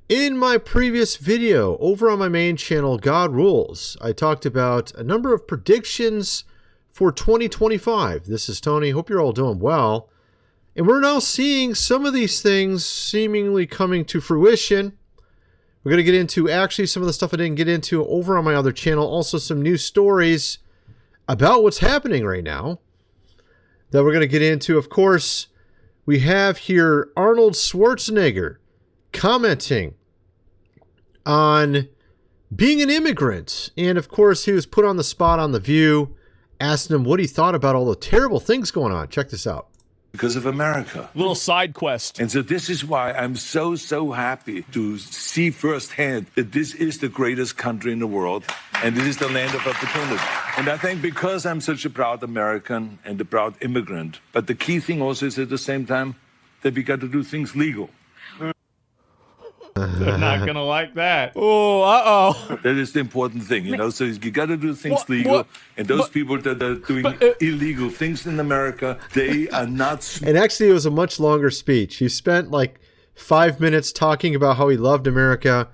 In my previous video over on my main channel, God Rules, I talked about a number of predictions for 2025. This is Tony. Hope you're all doing well. And we're now seeing some of these things seemingly coming to fruition. We're going to get into actually some of the stuff I didn't get into over on my other channel. Also some new stories about what's happening right now that we're going to get into. Of course, we have here Arnold Schwarzenegger commenting on being an immigrant. And of course, he was put on the spot on The View, asking him what he thought about all the terrible things going on. Check this out. Because of America. Little side quest. And so this is why I'm so happy to see firsthand that this is the greatest country in the world and this is the land of opportunity. And I think because I'm such a proud American and a proud immigrant, but the key thing also is at the same time that we got to do things legal. They're not going to like that. Oh, uh-oh. That is the important thing, you know. So you got to do things legal. And those people that are doing illegal things in America, they are not... And actually, it was a much longer speech. He spent like 5 minutes talking about how he loved America,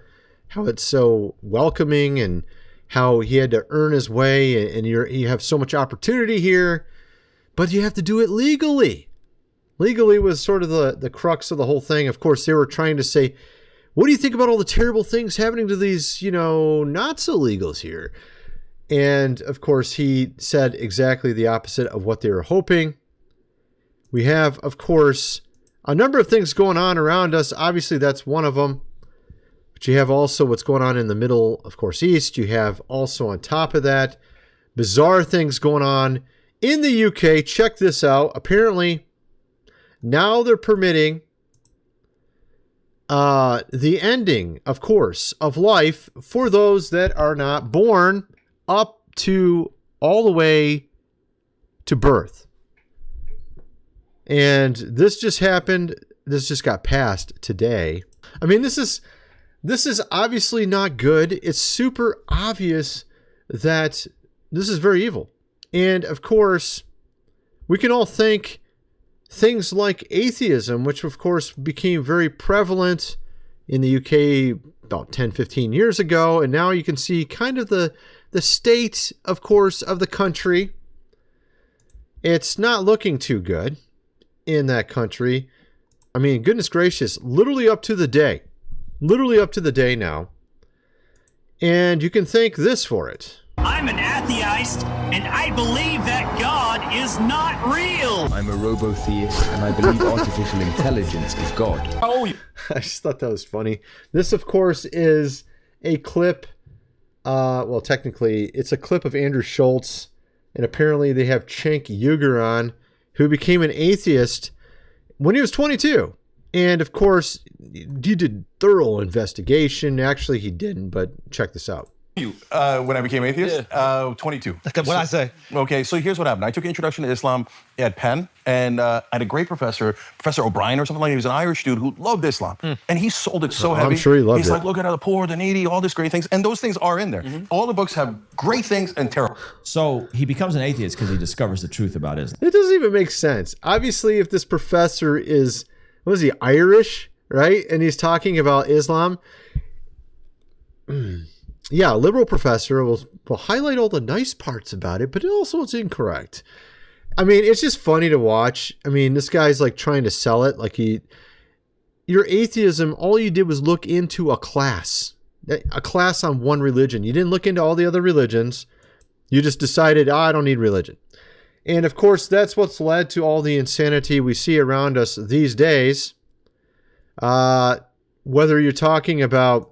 how it's so welcoming, and how he had to earn his way, and you have so much opportunity here, but you have to do it legally. Legally was sort of the crux of the whole thing. Of course, they were trying to say, what do you think about all the terrible things happening to these, not so legals here? And of course, he said exactly the opposite of what they were hoping. We have, of course, a number of things going on around us. Obviously, that's one of them. But you have also what's going on in the Middle, of course, East. You have also on top of that, bizarre things going on in the UK. Check this out. Apparently, now they're permitting the ending, of course, of life for those that are not born up to all the way to birth. And this just happened. This just got passed today. I mean, this is obviously not good. It's super obvious that this is very evil. And of course, we can all think things like atheism, which of course became very prevalent in the UK about 10, 15 years ago. And now you can see kind of the state, of course, of the country. It's not looking too good in that country. I mean, goodness gracious, literally up to the day now. And you can thank this for it. I'm an atheist, and I believe that God is not real. I'm a robo-theist, and I believe artificial intelligence is God. Oh, I just thought that was funny. This, of course, is a clip. Well, technically, it's a clip of Andrew Schultz, and apparently they have Cenk Uygur on, who became an atheist when he was 22. And, of course, he did thorough investigation. Actually, he didn't, but check this out. When I became atheist? 22. What I say? Okay, so here's what happened. I took Introduction to Islam at Penn, and I had a great professor, Professor O'Brien or something like that. He was an Irish dude who loved Islam. And he sold it so heavy. I'm sure he loved it. He's like, look at the poor, the needy, all these great things. And those things are in there. All the books have great things and terrible. So he becomes an atheist because he discovers the truth about Islam. It doesn't even make sense. Obviously, if this professor is, what is he, Irish, right? And he's talking about Islam. Yeah, a liberal professor will highlight all the nice parts about it, but it also is incorrect. I mean, it's just funny to watch. I mean, this guy's like trying to sell it. Like your atheism, all you did was look into a class on one religion. You didn't look into all the other religions. You just decided, I don't need religion. And of course, that's what's led to all the insanity we see around us these days. Whether you're talking about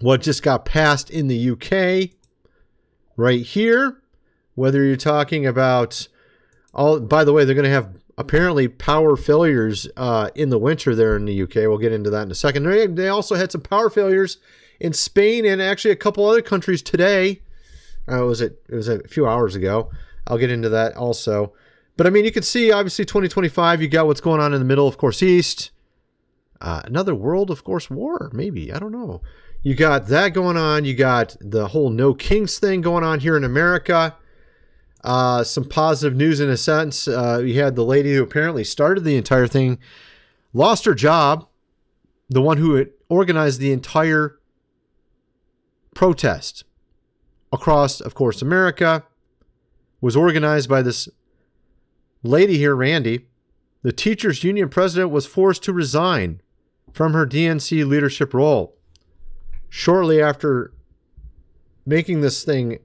what just got passed in the UK right here, whether you're talking about by the way, they're going to have apparently power failures in the winter there in the UK. We'll get into that in a second. They also had some power failures in Spain and actually a couple other countries today. It was a few hours ago. I'll get into that also. But I mean, you can see obviously 2025, you got what's going on in the middle, of course, East. Another world, of course, war, maybe. I don't know. You got that going on. You got the whole no kings thing going on here in America. Some positive news in a sense. You had the lady who apparently started the entire thing, lost her job. The one who organized the entire protest across, of course, America. Was organized by this lady here, Randy. The teachers union president was forced to resign from her DNC leadership role shortly after making this thing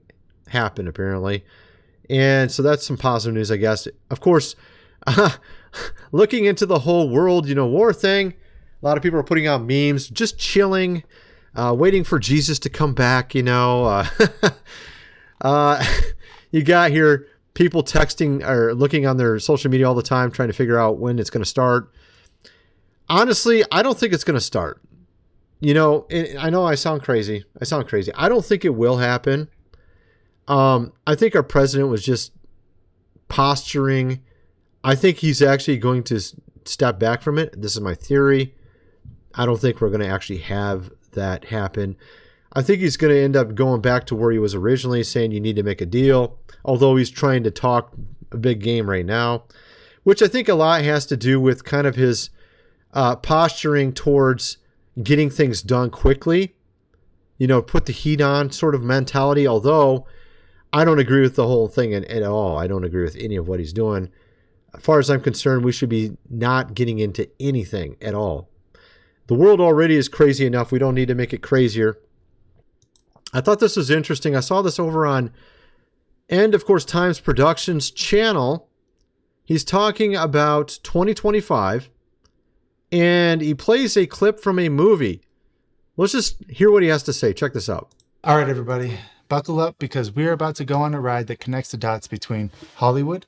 happen, apparently. And so that's some positive news, I guess. Of course, looking into the whole world, war thing, a lot of people are putting out memes, just chilling, waiting for Jesus to come back, You got here people texting or looking on their social media all the time, trying to figure out when it's going to start. Honestly, I don't think it's going to start. I know I sound crazy. I don't think it will happen. I think our president was just posturing. I think he's actually going to step back from it. This is my theory. I don't think we're going to actually have that happen. I think he's going to end up going back to where he was originally, saying you need to make a deal, although he's trying to talk a big game right now, which I think a lot has to do with kind of his posturing towards getting things done quickly, put the heat on sort of mentality, although I don't agree with the whole thing at all. I don't agree with any of what he's doing. As far as I'm concerned, we should be not getting into anything at all. The world already is crazy enough. We don't need to make it crazier. I thought this was interesting. I saw this over on End, of course, Times Productions channel. He's talking about 2025, and he plays a clip from a movie. Let's just hear what he has to say. Check this out. All right, everybody, buckle up because we're about to go on a ride that connects the dots between Hollywood,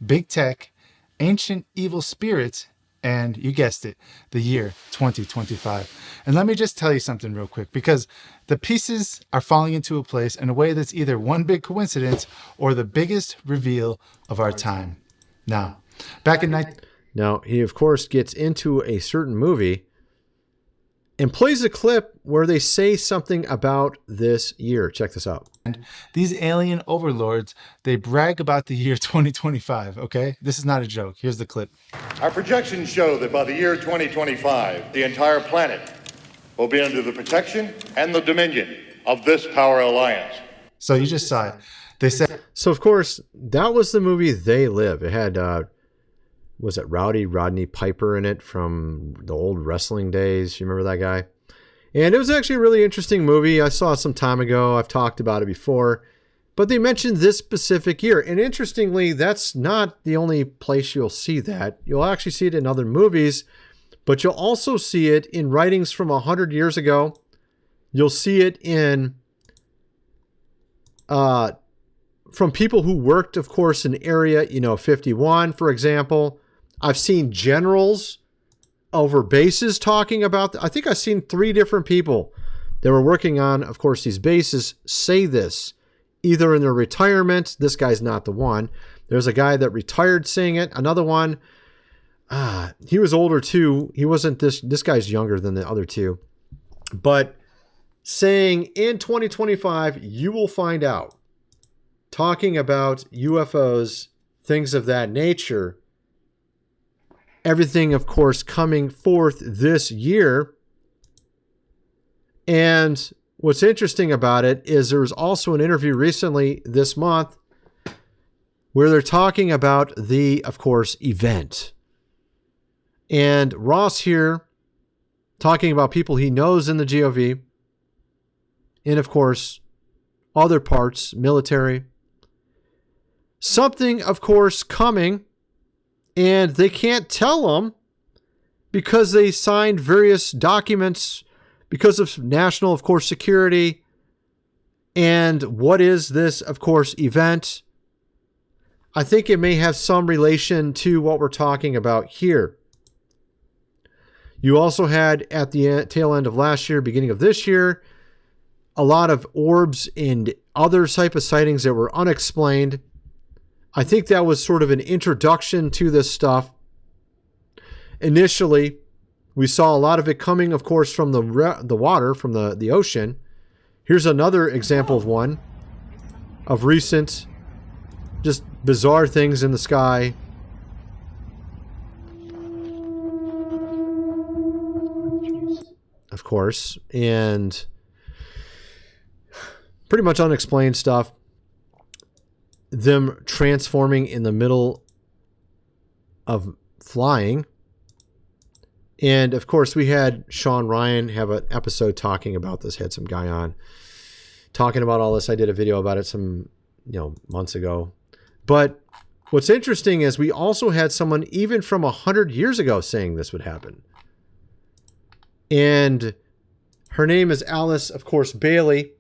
big tech, ancient evil spirits, and you guessed it, the year 2025. And let me just tell you something real quick, because the pieces are falling into a place in a way that's either one big coincidence or the biggest reveal of our time. Now, Now, he, of course, gets into a certain movie and plays a clip where they say something about this year. Check this out. These alien overlords, they brag about the year 2025, okay? This is not a joke. Here's the clip. Our projections show that by the year 2025, the entire planet will be under the protection and the dominion of this power alliance. So you just saw it. They said... So, of course, that was the movie They Live. It had, was it Rodney Piper in it from the old wrestling days? You remember that guy? And it was actually a really interesting movie. I saw it some time ago. I've talked about it before. But they mentioned this specific year. And interestingly, that's not the only place you'll see that. You'll actually see it in other movies. But you'll also see it in writings from 100 years ago. You'll see it in from people who worked, of course, in Area 51, for example. I've seen generals over bases talking about, I think I've seen 3 different people that were working on, of course, these bases say this, either in their retirement. This guy's not the one. There's a guy that retired saying it. Another one, he was older too. He wasn't this guy's younger than the other two. But saying in 2025, you will find out. Talking about UFOs, things of that nature. Everything, of course, coming forth this year. And what's interesting about it is there was also an interview recently this month where they're talking about the, of course, event. And Ross here talking about people he knows in the GOV. And, of course, other parts, military. Something, of course, coming. And they can't tell them because they signed various documents because of national, of course, security. And what is this, of course, event? I think it may have some relation to what we're talking about here. You also had at the tail end of last year, beginning of this year, a lot of orbs and other type of sightings that were unexplained. I think that was sort of an introduction to this stuff. Initially, we saw a lot of it coming, of course, from the water, from the ocean. Here's another example of one of recent, just bizarre things in the sky. Of course, and pretty much unexplained stuff. Them transforming in the middle of flying. And of course, we had Sean Ryan have an episode talking about this, had some guy on talking about all this. I did a video about it some, months ago. But what's interesting is we also had someone even from 100 years ago saying this would happen. And her name is Alice, of course, Bailey.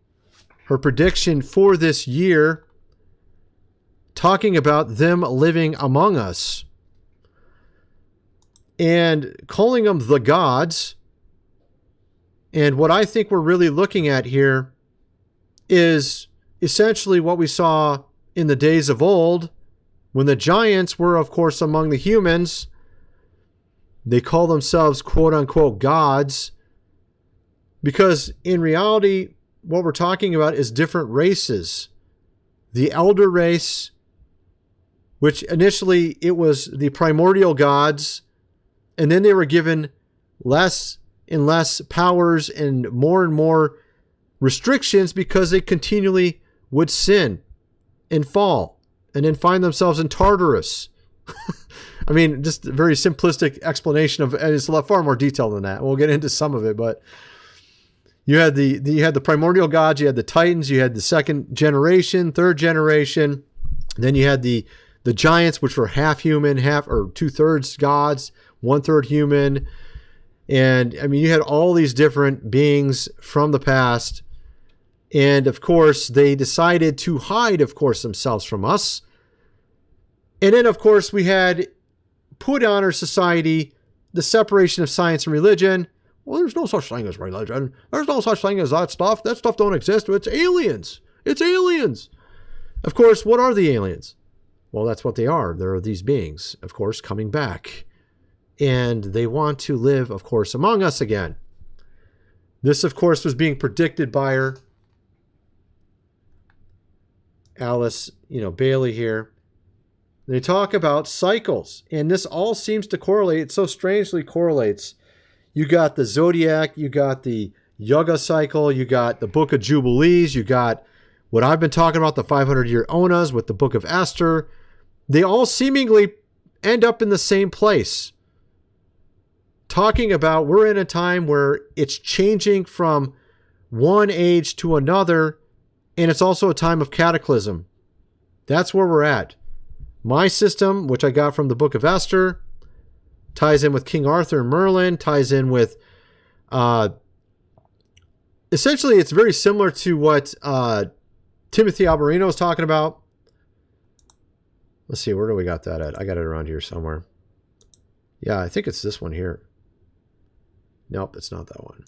Her prediction for this year, talking about them living among us and calling them the gods. And what I think we're really looking at here is essentially what we saw in the days of old when the giants were, of course, among the humans. They call themselves quote unquote gods because in reality, what we're talking about is different races. The elder race, which initially it was the primordial gods, and then they were given less and less powers and more restrictions because they continually would sin and fall and then find themselves in Tartarus. I mean, just a very simplistic explanation of, and it's a lot far more detailed than that. We'll get into some of it, but you had the primordial gods, you had the Titans, you had the second generation, third generation, then you had the giants, which were half human, half or 2/3 gods, 1/3 human. And I mean, you had all these different beings from the past. And of course, they decided to hide, of course, themselves from us. And then, of course, we had put on our society the separation of science and religion. Well, there's no such thing as religion. There's no such thing as that stuff. That stuff don't exist. It's aliens. It's aliens. Of course, what are the aliens? Well, that's what they are. There are these beings, of course, coming back. And they want to live, of course, among us again. This, of course, was being predicted by her, Alice, Bailey here. They talk about cycles, and this all seems to correlate. It so strangely correlates. You got the zodiac, you got the Yuga cycle, you got the Book of Jubilees, you got what I've been talking about, the 500-year Onas with the Book of Esther. They all seemingly end up in the same place. Talking about we're in a time where it's changing from one age to another, and it's also a time of cataclysm. That's where we're at. My system, which I got from the Book of Esther, ties in with King Arthur and Merlin, ties in with... essentially, it's very similar to what Timothy Alberino was talking about. Let's see, where do we got that at? I got it around here somewhere. Yeah, I think it's this one here. Nope, it's not that one.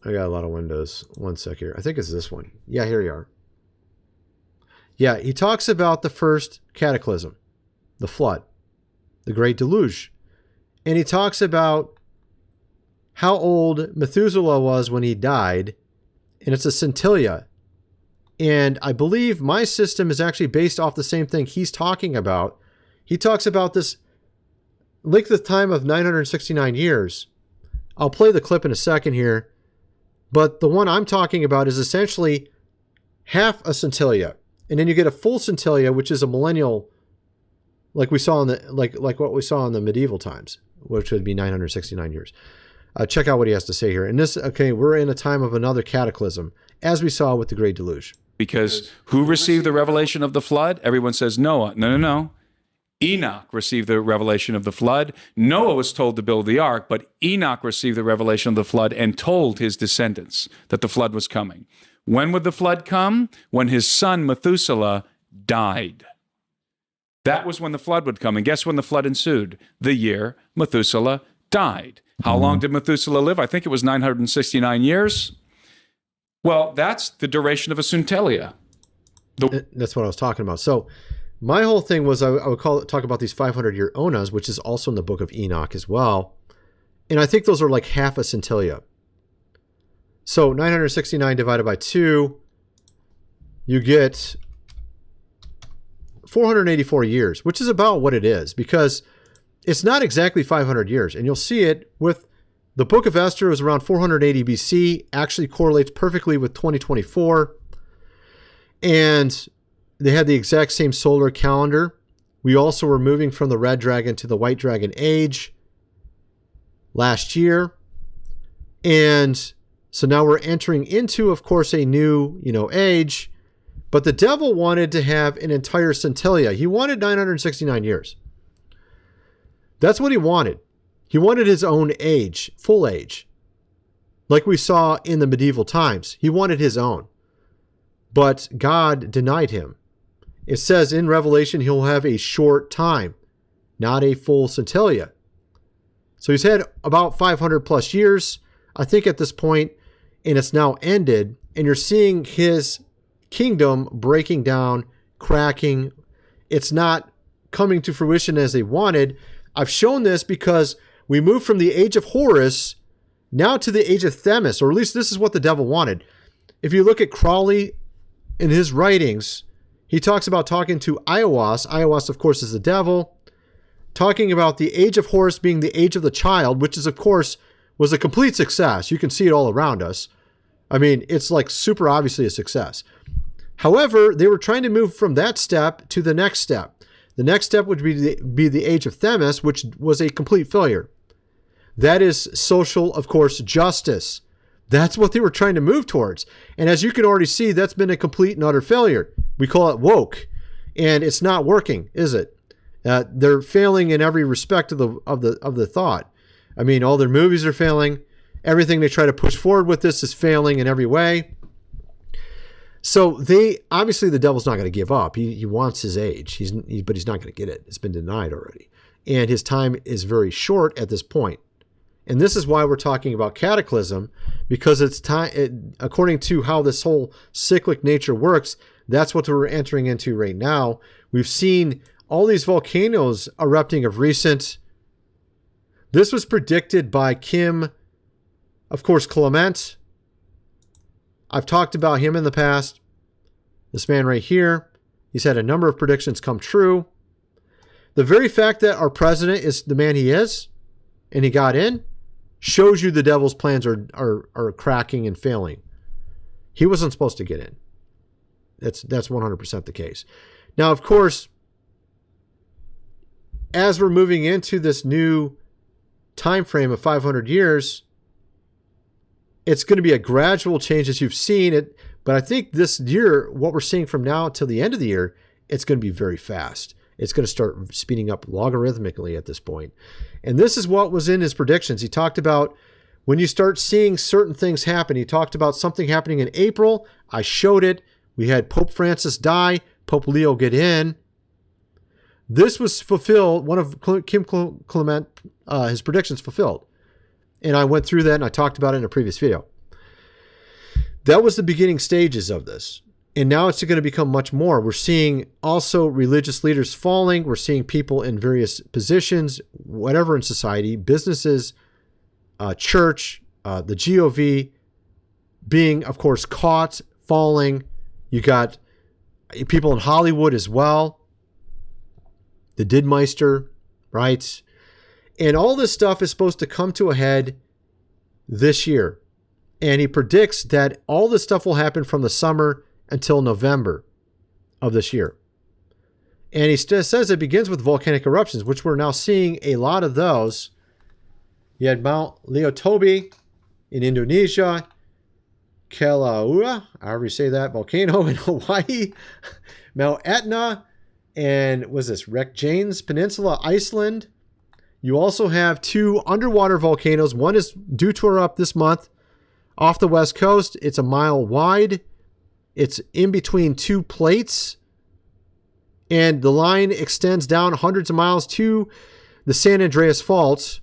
I got a lot of windows. One sec here. I think it's this one. Yeah, here you are. Yeah, he talks about the first cataclysm, the flood, the great deluge. And he talks about how old Methuselah was when he died, and it's a centillia. And I believe my system is actually based off the same thing he's talking about. He talks about this length of time of 969 years. I'll play the clip in a second here. But the one I'm talking about is essentially half a centillia. And then you get a full centillia, which is a millennial, like we saw in the like what we saw in the medieval times, which would be 969 years. Check out what he has to say here. And this, okay, we're in a time of another cataclysm, as we saw with the Great Deluge. Because who received the revelation of the flood? Everyone says Noah. No. Enoch received the revelation of the flood. Noah was told to build the ark, but Enoch received the revelation of the flood and told his descendants that the flood was coming. When would the flood come? When his son Methuselah died. That was when the flood would come. And guess when the flood ensued? The year Methuselah died. How long did Methuselah live? I think it was 969 years. Well, that's the duration of a centillia. That's what I was talking about. So my whole thing was I would talk about these 500-year Onas, which is also in the book of Enoch as well. And I think those are like half a centillia. So 969 divided by 2, you get 484 years, which is about what it is, because it's not exactly 500 years. And you'll see it with The book of Esther was around 480 BC, actually correlates perfectly with 2024. And they had the exact same solar calendar. We also were moving from the red dragon to the white dragon age last year. And so now we're entering into, of course, a new, age. But the devil wanted to have an entire centennial. He wanted 969 years. That's what he wanted. He wanted his own age, full age. Like we saw in the medieval times. He wanted his own. But God denied him. It says in Revelation he'll have a short time, not a full centennial. So he's had about 500 plus years, I think, at this point, and it's now ended. And you're seeing his kingdom breaking down, cracking. It's not coming to fruition as they wanted. I've shown this because we moved from the age of Horus now to the age of Themis, or at least this is what the devil wanted. If you look at Crowley in his writings, he talks about talking to Aiwass. Aiwass, of course, is the devil. Talking about the age of Horus being the age of the child, which is, of course, was a complete success. You can see it all around us. I mean, it's like super obviously a success. However, they were trying to move from that step to the next step. The next step would be the age of Themis, which was a complete failure. That is social, of course, justice. That's what they were trying to move towards. And as you can already see, that's been a complete and utter failure. We call it woke. And it's not working, is it? They're failing in every respect of the thought. I mean, all their movies are failing. Everything they try to push forward with this is failing in every way. So obviously the devil's not going to give up. He wants his age, but he's not going to get it. It's been denied already. And his time is very short at this point. And this is why we're talking about cataclysm, because it's time, according to how this whole cyclic nature works, that's what we're entering into right now. We've seen all these volcanoes erupting of recent. This was predicted by Kim, of course, Clement. I've talked about him in the past. This man right here, he's had a number of predictions come true. The very fact that our president is the man he is, and he got in, shows you the devil's plans are cracking and failing. He wasn't supposed to get in. That's 100% the case. Now, of course, as we're moving into this new time frame of 500 years, it's going to be a gradual change as you've seen it. But I think this year, what we're seeing from now till the end of the year, it's going to be very fast. It's going to start speeding up logarithmically at this point. And this is what was in his predictions. He talked about when you start seeing certain things happen. He talked about something happening in April. I showed it. We had Pope Francis die, Pope Leo get in. This was fulfilled, one of Kim Clement, his predictions fulfilled. And I went through that and I talked about it in a previous video. That was the beginning stages of this. And now it's going to become much more. We're seeing also religious leaders falling. We're seeing people in various positions, whatever in society, businesses, church, the GOV being, of course, caught, falling. You got people in Hollywood as well. The Didmeister, right? And all this stuff is supposed to come to a head this year. And he predicts that all this stuff will happen from the summer until November of this year. And he says it begins with volcanic eruptions, which we're now seeing a lot of those. You had Mount Leotobi in Indonesia, Kilauea, however you say that, volcano in Hawaii, Mount Etna, and was this Reykjanes Peninsula, Iceland. You also have two underwater volcanoes. One is due to erupt this month off the west coast. It's a mile wide. It's in between two plates. And the line extends down hundreds of miles to the San Andreas Fault,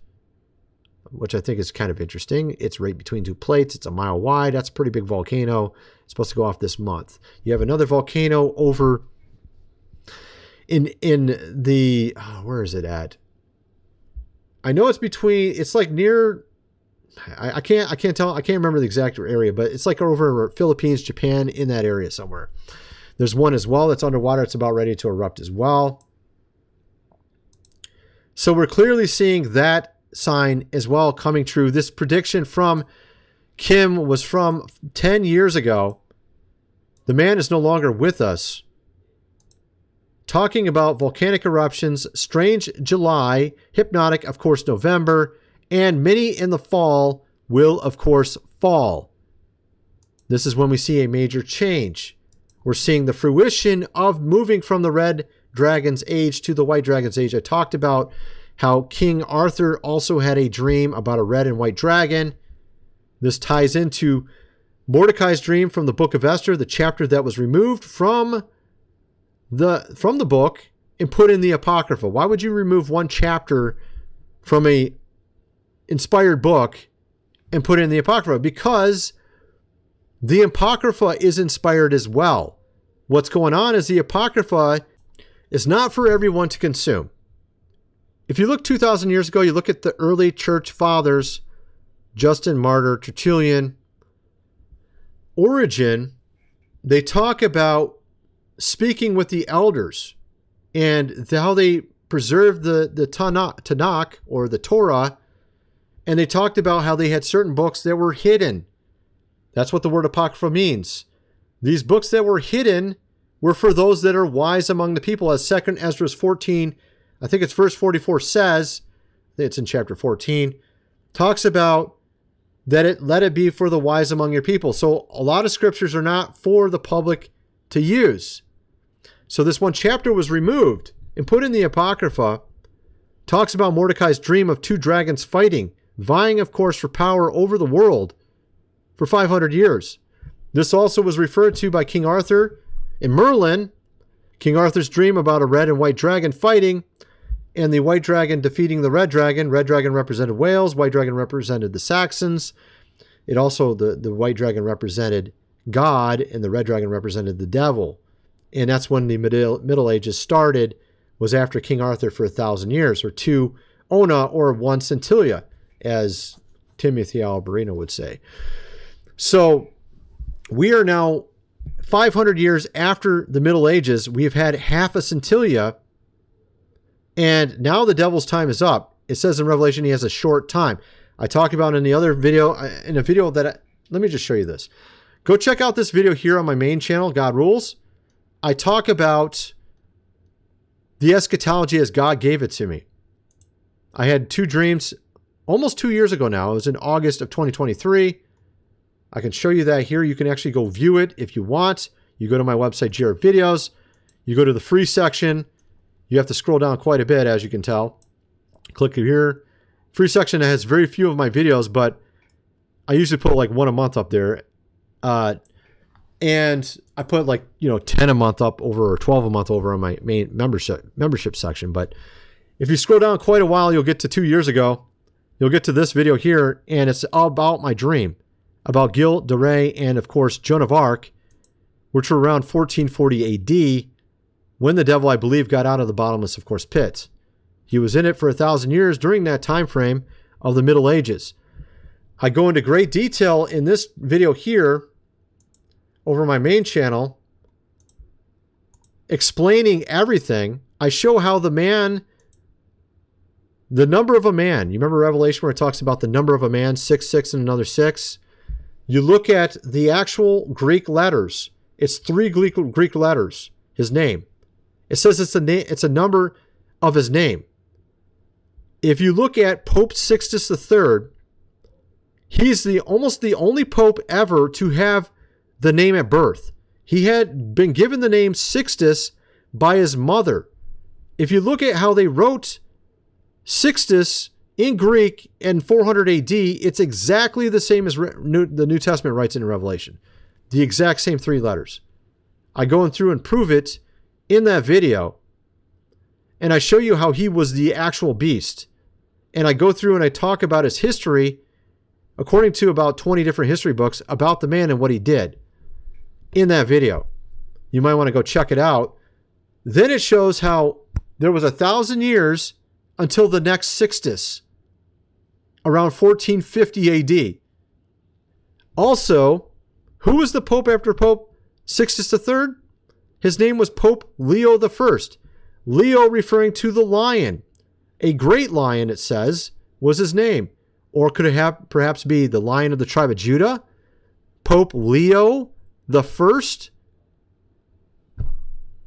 which I think is kind of interesting. It's right between two plates. It's a mile wide. That's a pretty big volcano. It's supposed to go off this month. You have another volcano over in the, where is it at? I know it's between, it's like near, I can't tell, I can't remember the exact area, but it's like over Philippines, Japan, in that area somewhere. There's one as well that's underwater. It's about ready to erupt as well. So we're clearly seeing that sign as well coming true. This prediction from Kim was from 10 years ago. The man is no longer with us. Talking about volcanic eruptions, strange July, hypnotic, of course, November, and many in the fall will, of course, fall. This is when we see a major change. We're seeing the fruition of moving from the red dragon's age to the white dragon's age. I talked about how King Arthur also had a dream about a red and white dragon. This ties into Mordecai's dream from the book of Esther, the chapter that was removed from the book and put in the Apocrypha. Why would you remove one chapter from a inspired book and put it in the Apocrypha? Because the Apocrypha is inspired as well. What's going on is the Apocrypha is not for everyone to consume. If you look 2,000 years ago, you look at the early church fathers, Justin Martyr, Tertullian, Origen, they talk about speaking with the elders and how they preserved the Tanakh or the Torah, and they talked about how they had certain books that were hidden. That's what the word Apocrypha means. These books that were hidden were for those that are wise among the people, as 2 Esdras 14, I think it's verse 44 says, it's in chapter 14, talks about that let it be for the wise among your people. So a lot of scriptures are not for the public to use. So this one chapter was removed and put in the Apocrypha. Talks about Mordecai's dream of two dragons fighting, vying, of course, for power over the world for 500 years. This also was referred to by King Arthur in Merlin. King Arthur's dream about a red and white dragon fighting, and the white dragon defeating the red dragon. Red dragon represented Wales. White dragon represented the Saxons. It also, the white dragon represented God, and the red dragon represented the devil. And that's when the Middle Ages started, was after King Arthur for 1,000 years, or 2 Ona, or 1 Centilla, as Timothy Alberino would say. So we are now 500 years after the Middle Ages. We've had half a Centilla, and now the devil's time is up. It says in Revelation he has a short time. I talked about in the other video, in a video that, let me just show you this. Go check out this video here on my main channel, God Rules. I talk about the eschatology as God gave it to me. I had 2 dreams almost 2 years ago now. It was in August of 2023. I can show you that here. You can actually go view it if you want. You go to my website, Jared Videos. You go to the free section. You have to scroll down quite a bit, as you can tell. Click here. Free section that has very few of my videos, but I usually put like 1 a month up there. And I put 10 a month up over, or 12 a month over on my main membership section. But if you scroll down quite a while, you'll get to 2 years ago. You'll get to this video here, and it's all about my dream about Gil de Rais and, of course, Joan of Arc, which were around 1440 AD, when the devil, I believe, got out of the bottomless, of course, pit. He was in it for 1,000 years during that time frame of the Middle Ages. I go into great detail in this video here over my main channel, explaining everything. I show how the number of a man, you remember Revelation where it talks about the number of a man, 6, and another 6? You look at the actual Greek letters. It's 3 Greek letters, his name. It says it's a number of his name. If you look at Pope Sixtus III, he's almost the only pope ever to have the name at birth. He had been given the name Sixtus by his mother. If you look at how they wrote Sixtus in Greek in 400 AD, it's exactly the same as the New Testament writes in Revelation. The exact same 3 letters. I go through and prove it in that video. And I show you how he was the actual beast. And I go through and I talk about his history, according to about 20 different history books, about the man and what he did in that video. You might want to go check it out. Then it shows how there was 1,000 years until the next Sixtus, around 1450 AD. Also, who was the pope after Pope Sixtus III? His name was Pope Leo I. Leo referring to the lion, a great lion, it says, was his name. Or could it perhaps be the Lion of the tribe of Judah? Pope Leo the First?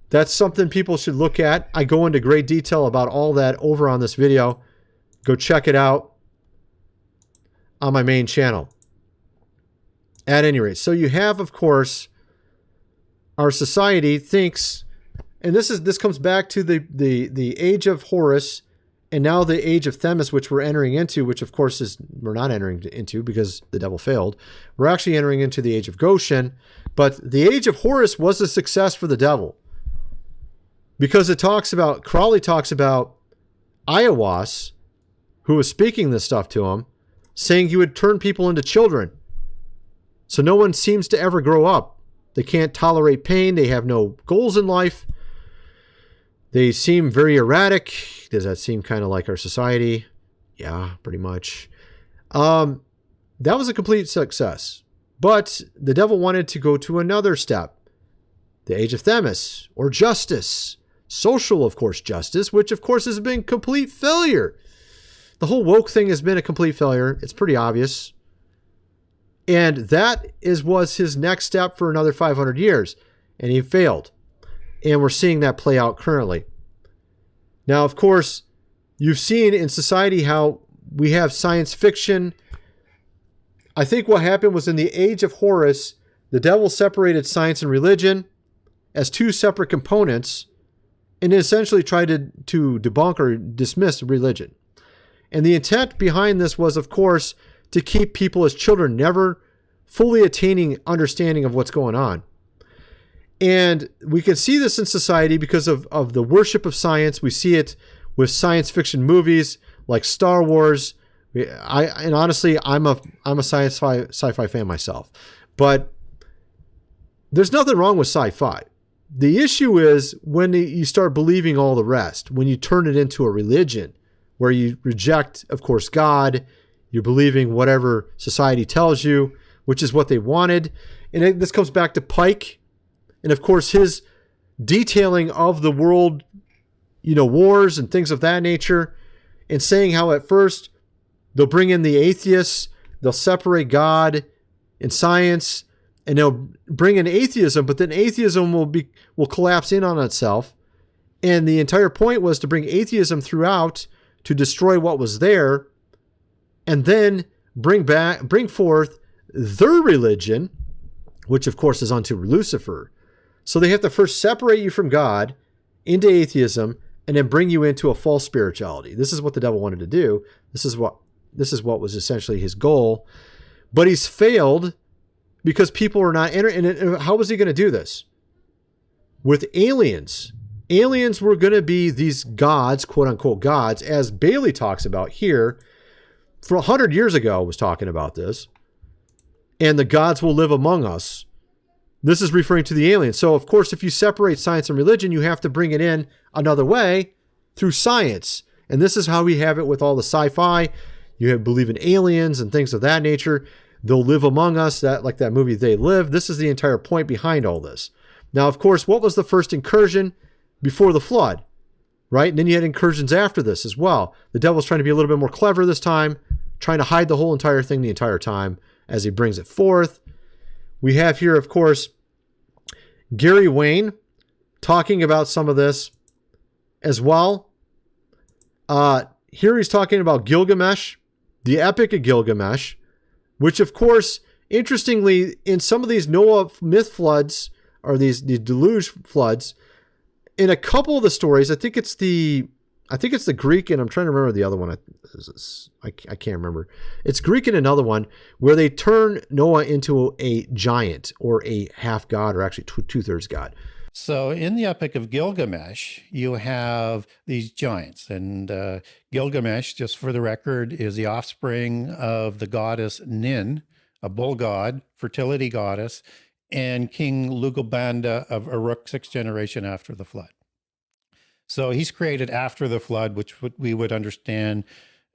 That's something people should look at. I go into great detail about all that over on this video. Go check it out on my main channel. At any rate, so you have, of course, our society thinks, and this comes back to the age of Horus, and now the age of Themis, which we're entering into, which of course we're not entering into because the devil failed. We're actually entering into the age of Goshen, but the age of Horus was a success for the devil because Crowley talks about Aiwass, who was speaking this stuff to him, saying he would turn people into children. So no one seems to ever grow up. They can't tolerate pain. They have no goals in life. They seem very erratic. Does that seem kind of like our society? Yeah, pretty much. That was a complete success. But the devil wanted to go to another step. The age of Themis, or justice. Social, of course, justice, which of course has been complete failure. The whole woke thing has been a complete failure. It's pretty obvious. And that was his next step for another 500 years. And he failed. And we're seeing that play out currently. Now, of course, you've seen in society how we have science fiction. I think what happened was in the age of Horus, the devil separated science and religion as two separate components and essentially tried to debunk or dismiss religion. And the intent behind this was, of course, to keep people as children, never fully attaining understanding of what's going on. And we can see this in society because of the worship of science. We see it with science fiction movies like Star Wars. And honestly, I'm a sci-fi fan myself. But there's nothing wrong with sci-fi. The issue is when you start believing all the rest, when you turn it into a religion, where you reject, of course, God, you're believing whatever society tells you, which is what they wanted. And this comes back to Pike. And of course, his detailing of the world, wars and things of that nature, and saying how at first they'll bring in the atheists, they'll separate God and science, and they'll bring in atheism, but then atheism will collapse in on itself. And the entire point was to bring atheism throughout to destroy what was there, and then bring forth their religion, which of course is unto Lucifer. So they have to first separate you from God into atheism and then bring you into a false spirituality. This is what the devil wanted to do. This is what was essentially his goal. But he's failed because people are not entering. And how was he going to do this? With aliens. Aliens were going to be these gods, quote unquote gods, as Bailey talks about here. For 100 years ago, was talking about this. And the gods will live among us. This is referring to the aliens. So, of course, if you separate science and religion, you have to bring it in another way through science. And this is how we have it with all the sci-fi. You believe in aliens and things of that nature. They'll live among us, like that movie They Live. This is the entire point behind all this. Now, of course, what was the first incursion before the flood? Right? And then you had incursions after this as well. The devil's trying to be a little bit more clever this time, trying to hide the whole entire thing the entire time as he brings it forth. We have here, of course, Gary Wayne talking about some of this as well. Here he's talking about Gilgamesh, the Epic of Gilgamesh, which, of course, interestingly, in some of these Noah myth floods, or these deluge floods, in a couple of the stories, I think it's the Greek, and I'm trying to remember the other one. I can't remember. It's Greek in another one where they turn Noah into a giant or a half god, or actually two-thirds god. So in the Epic of Gilgamesh, you have these giants. And Gilgamesh, just for the record, is the offspring of the goddess Nin, a bull god, fertility goddess, and King Lugubanda of Uruk, 6th generation after the flood. So he's created after the flood, which we would understand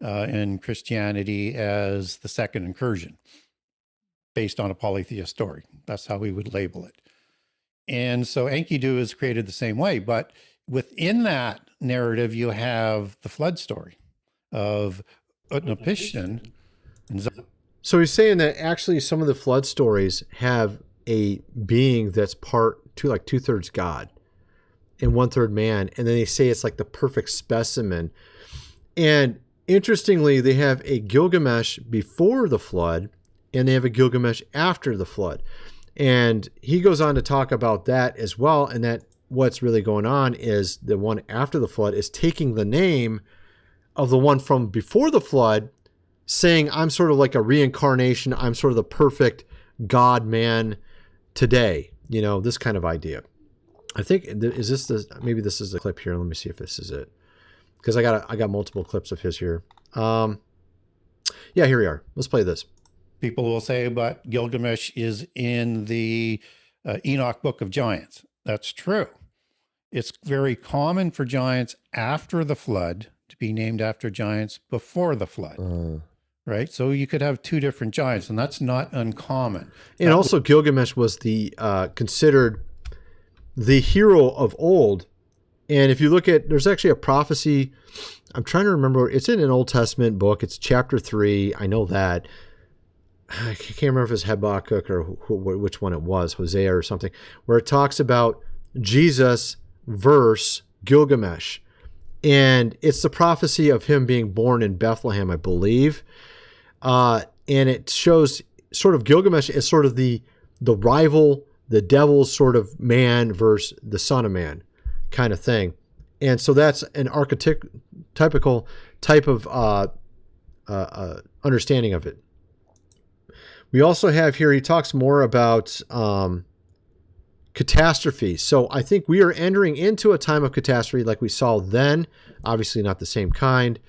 in Christianity as the second incursion, based on a polytheist story. That's how we would label it. And so Enkidu is created the same way, but within that narrative, you have the flood story of Utnapishtim. So he's saying that actually some of the flood stories have a being that's like 2/3 God and 1/3 man, and then they say it's like the perfect specimen. And interestingly, they have a Gilgamesh before the flood, and they have a Gilgamesh after the flood. And he goes on to talk about that as well, and that what's really going on is the one after the flood is taking the name of the one from before the flood, saying, I'm sort of like a reincarnation, I'm sort of the perfect God man today, this kind of idea. I think, maybe this is the clip here. Let me see if this is it. Because I got multiple clips of his here. Yeah, here we are. Let's play this. People will say, but Gilgamesh is in the Enoch Book of Giants. That's true. It's very common for giants after the flood to be named after giants before the flood. Right? So you could have two different giants, and that's not uncommon. And also Gilgamesh was the considered the hero of old. And if you look at, there's actually a prophecy, I'm trying to remember, it's in an Old Testament book, it's chapter 3, I know that. I can't remember if it's Habakkuk or which one it was, Hosea or something, where it talks about Jesus versus Gilgamesh. And it's the prophecy of him being born in Bethlehem, I believe. And it shows sort of Gilgamesh as sort of the rival, the devil's sort of man versus the son of man kind of thing. And so that's an archetypical type of understanding of it. We also have here, he talks more about catastrophe. So I think we are entering into a time of catastrophe like we saw then, obviously not the same kind.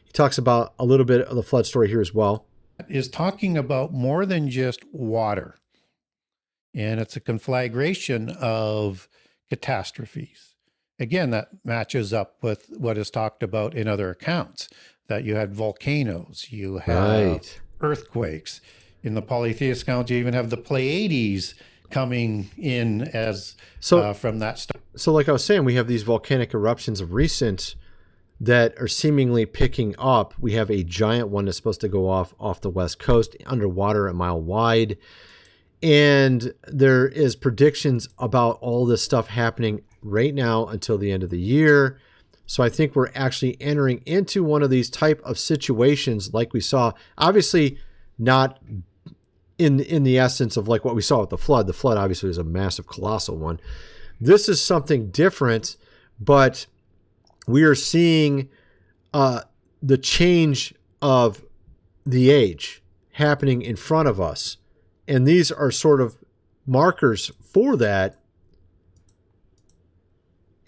He talks about a little bit of the flood story here as well. Is talking about more than just water. And it's a conflagration of catastrophes. Again, that matches up with what is talked about in other accounts, that you had volcanoes, you have earthquakes. In the polytheist account, you even have the Pleiades coming in as from that stuff. So like I was saying, we have these volcanic eruptions of recent that are seemingly picking up. We have a giant one that's supposed to go off the west coast, underwater, a mile wide. And there is predictions about all this stuff happening right now until the end of the year. So I think we're actually entering into one of these type of situations like we saw. Obviously not in the essence of like what we saw with the flood. The flood obviously was a massive, colossal one. This is something different, but we are seeing the change of the age happening in front of us. And these are sort of markers for that.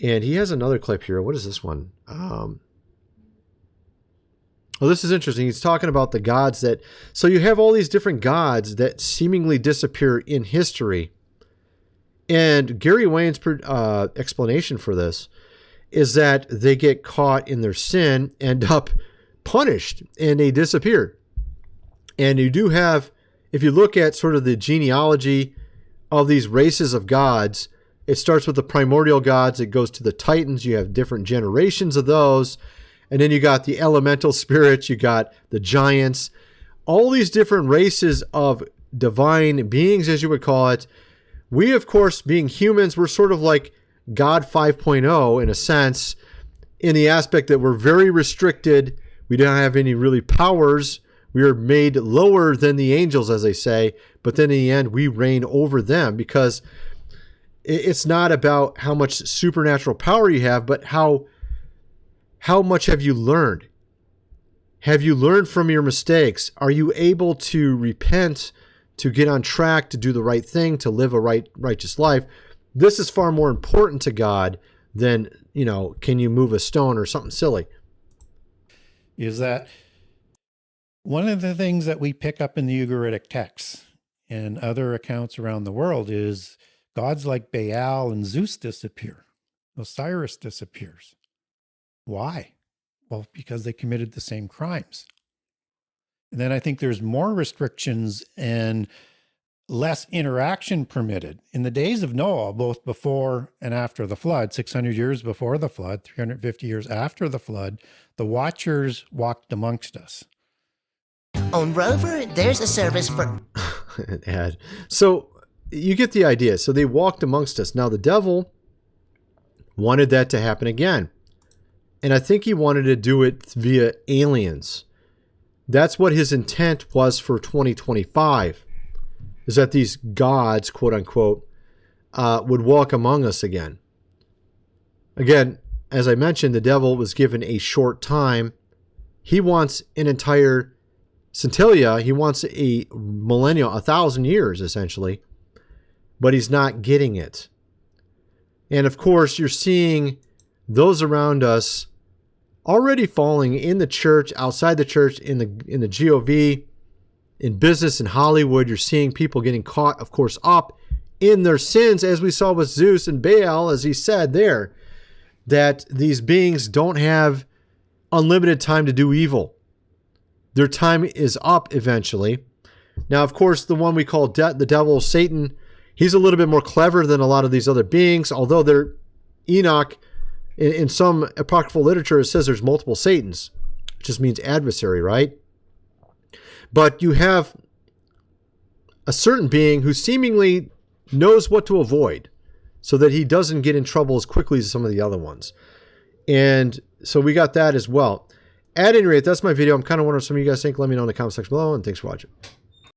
And he has another clip here. What is this one? Well, this is interesting. He's talking about the gods that... So you have all these different gods that seemingly disappear in history. And Gary Wayne's explanation for this is that they get caught in their sin, end up punished, and they disappear. And you do have... If you look at sort of the genealogy of these races of gods, it starts with the primordial gods. It goes to the Titans. You have different generations of those. And then you got the elemental spirits. You got the giants. All these different races of divine beings, as you would call it. We, of course, being humans, we're sort of like God 5.0 in a sense, in the aspect that we're very restricted. We don't have any really powers. We are made lower than the angels, as they say, but then in the end, we reign over them, because it's not about how much supernatural power you have, but how much have you learned? Have you learned from your mistakes? Are you able to repent, to get on track, to do the right thing, to live a righteous life? This is far more important to God than, can you move a stone or something silly? Is that one of the things that we pick up in the Ugaritic texts and other accounts around the world is gods like Baal and Zeus disappear. Osiris disappears. Why? Well, because they committed the same crimes. And then I think there's more restrictions and less interaction permitted. In the days of Noah, both before and after the flood, 600 years before the flood, 350 years after the flood, the watchers walked amongst us. On Rover, there's a service for... An ad. So you get the idea. So they walked amongst us. Now the devil wanted that to happen again. And I think he wanted to do it via aliens. That's what his intent was for 2025. Is that these gods, quote unquote, would walk among us again. Again, as I mentioned, the devil was given a short time. He wants an entire centennial. He wants a millennial, 1,000 years, essentially. But he's not getting it. And of course, you're seeing those around us already falling in the church, outside the church, in the GOV, in business, in Hollywood. You're seeing people getting caught, of course, up in their sins, as we saw with Zeus and Baal, as he said there, that these beings don't have unlimited time to do evil. Their time is up eventually. Now, of course, the one we call the devil, Satan, he's a little bit more clever than a lot of these other beings, although they're Enoch, in some apocryphal literature, it says there's multiple Satans. It just means adversary, right? But you have a certain being who seemingly knows what to avoid so that he doesn't get in trouble as quickly as some of the other ones. And so we got that as well. At any rate, that's my video. I'm kind of wondering what some of you guys think. Let me know in the comment section below, and thanks for watching.